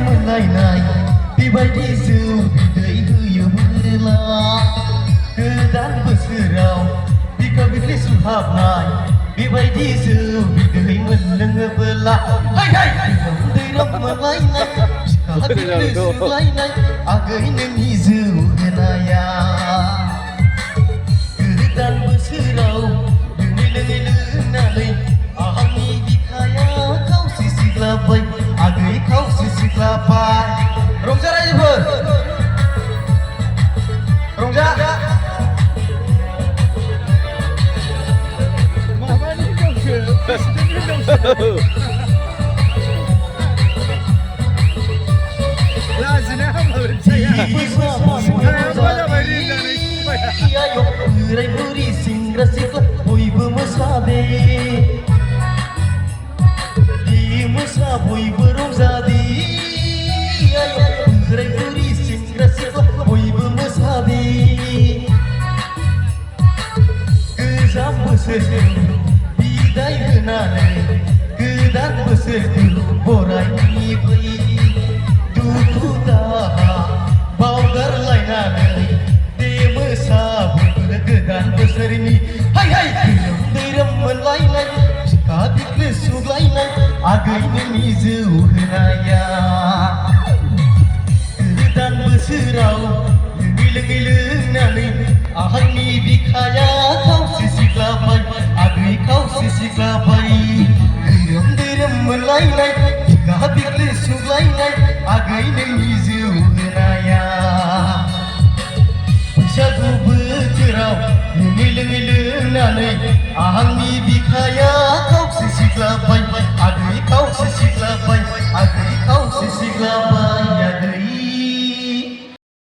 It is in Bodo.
मोनलायनाय बेबायदि जौ बिदै होयो मोला गोदान बोसोराव बिखा बिख्रि सुहाबनाय बेबायदि जौ बिदै मोनलोङोबोला दैराम मोनलायनाय बिखा बिख्रि सुलायनाय आगै नोंनि जौ होनाया गोदान बोसोराव लोङै लोंनानै आंनि बिखाया खावसे सिग्लाबाय आगै खावसे सिग्लाबाय रंजा रायजोफोर रंजा माबानि हिनजावसो प्रेसिडेन्टनि हिनजावसो लाजिनो हामलाय जाया बोराय बुरि सेंग्रा सिख्ला बयबो मोसादे मोसा बयबो रंजादे बोराय बुरि सेंग्रा सिख्ला बयबो मोसादे गोजाम बोसोरखौ बिदाय होनानै गोदान बोसोरखौ बरायनि फै दुखु दाहा बावगारलायनानै दे मोसाबोनो गोदान बोसोरनि दैरोम मोनलायनाय बिखा बिख्रि सुग्लायनाय आगै नोंनि जौ होनाया गोदान बोसोराव लोङै लोंनानै आंनि बिखाया खावसे सिग्लाबाय आगै खावसे सिग्लाबाय दैरोम मोनलायनाय बिखा बिख्रि सुग्लायनाय आगै नोंनि जौ होनाया बैसागु बोथोराव लोङै लोंनानै आंनि बिखाया खावसे सिग्लाबाय आगै खावसे सिग्लाबाय आगै खावसे सिग्लाबाय